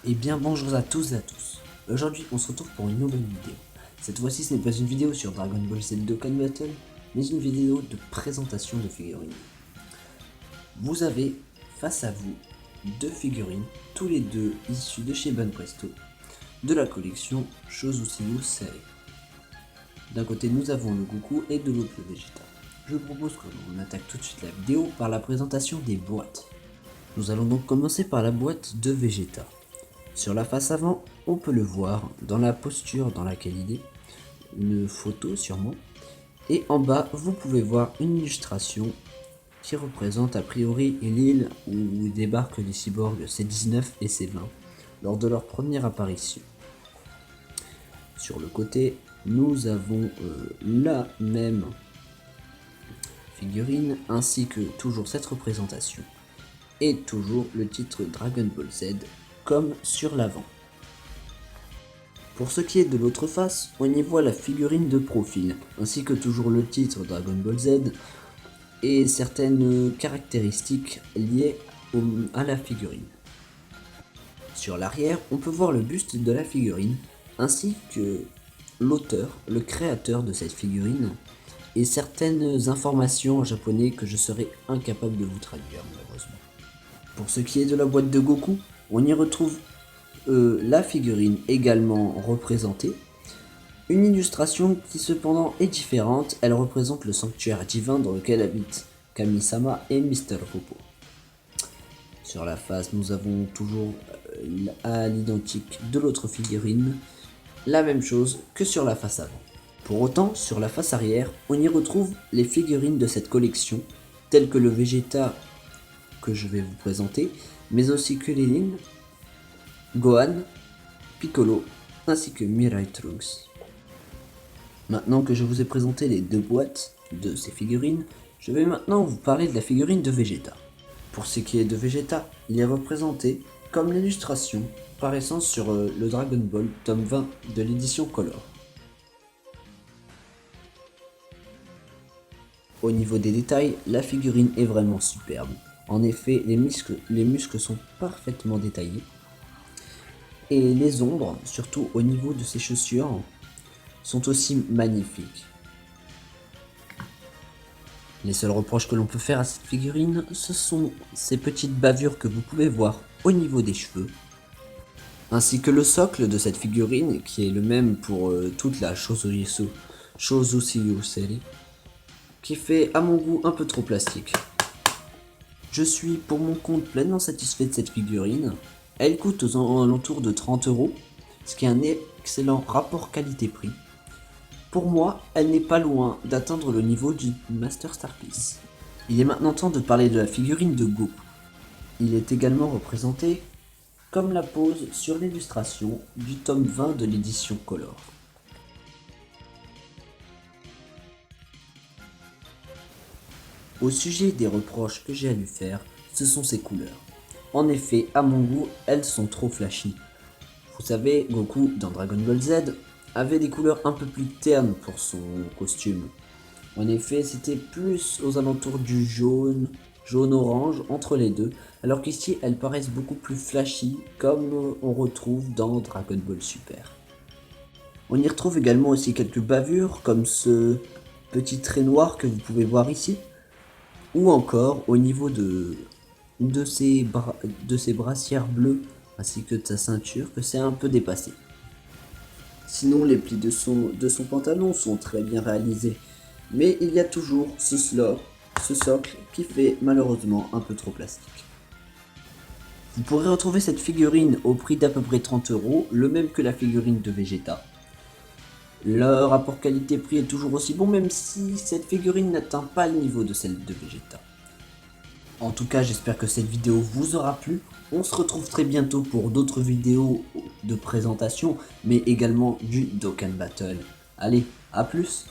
Eh bien bonjour à tous et à tous. Aujourd'hui on se retrouve pour une nouvelle vidéo. Cette fois-ci ce n'est pas une vidéo sur Dragon Ball Z Dokkan Battle, mais une vidéo de présentation de figurines. Vous avez face à vous deux figurines, tous les deux issus de chez Banpresto, de la collection Shozushio Serie. D'un côté nous avons le Goku et de l'autre le Vegeta. Je propose que l'on attaque tout de suite la vidéo par la présentation des boîtes. Nous allons donc commencer par la boîte de Vegeta. Sur la face avant, on peut le voir dans la posture dans laquelle il est, une photo sûrement, et en bas vous pouvez voir une illustration qui représente a priori l'île où débarquent les cyborgs C19 et C20 lors de leur première apparition. Sur le côté, nous avons la même figurine ainsi que toujours cette représentation et toujours le titre Dragon Ball Z comme sur l'avant. Pour ce qui est de l'autre face, on y voit la figurine de profil, ainsi que toujours le titre Dragon Ball Z et certaines caractéristiques liées à la figurine. Sur l'arrière, on peut voir le buste de la figurine, ainsi que l'auteur, le créateur de cette figurine, et certaines informations en japonais que je serais incapable de vous traduire malheureusement. Pour ce qui est de la boîte de Goku, on y retrouve la figurine également représentée. Une illustration qui cependant est différente, elle représente le sanctuaire divin dans lequel habitent Kami-sama et Mr. Popo. Sur la face, nous avons toujours à l'identique de l'autre figurine, la même chose que sur la face avant. Pour autant, sur la face arrière, on y retrouve les figurines de cette collection, telles que le Vegeta que je vais vous présenter, mais aussi que Krillin, Gohan, Piccolo, ainsi que Mirai Trunks. Maintenant que je vous ai présenté les deux boîtes de ces figurines, je vais maintenant vous parler de la figurine de Vegeta. Pour ce qui est de Vegeta, il est représenté comme l'illustration paraissant sur le Dragon Ball tome 20 de l'édition Color. Au niveau des détails, la figurine est vraiment superbe. En effet, les muscles sont parfaitement détaillés. Et les ombres, surtout au niveau de ses chaussures, sont aussi magnifiques. Les seuls reproches que l'on peut faire à cette figurine, ce sont ces petites bavures que vous pouvez voir au niveau des cheveux, ainsi que le socle de cette figurine, qui est le même pour toute la Shozushio Serie, qui fait à mon goût un peu trop plastique. Je suis pour mon compte pleinement satisfait de cette figurine. Elle coûte aux alentours de 30 €, ce qui est un excellent rapport qualité-prix. Pour moi, elle n'est pas loin d'atteindre le niveau du Master Star Piece. Il est maintenant temps de parler de la figurine de Goku. Il est également représenté comme la pose sur l'illustration du tome 20 de l'édition Color. Au sujet des reproches que j'ai à lui faire, ce sont ses couleurs. En effet, à mon goût, elles sont trop flashy. Vous savez, Goku, dans Dragon Ball Z, avait des couleurs un peu plus ternes pour son costume. En effet, c'était plus aux alentours du jaune-orange, entre les deux, alors qu'ici, elles paraissent beaucoup plus flashy, comme on retrouve dans Dragon Ball Super. On y retrouve également aussi quelques bavures, comme ce petit trait noir que vous pouvez voir ici, ou encore au niveau de ses brassières bleues ainsi que de sa ceinture que c'est un peu dépassé. Sinon les plis de son pantalon sont très bien réalisés, mais il y a toujours ce socle qui fait malheureusement un peu trop plastique. Vous pourrez retrouver cette figurine au prix d'à peu près 30 €, le même que la figurine de Vegeta. Le rapport qualité-prix est toujours aussi bon, même si cette figurine n'atteint pas le niveau de celle de Vegeta. En tout cas, j'espère que cette vidéo vous aura plu. On se retrouve très bientôt pour d'autres vidéos de présentation, mais également du Dokkan Battle. Allez, à plus!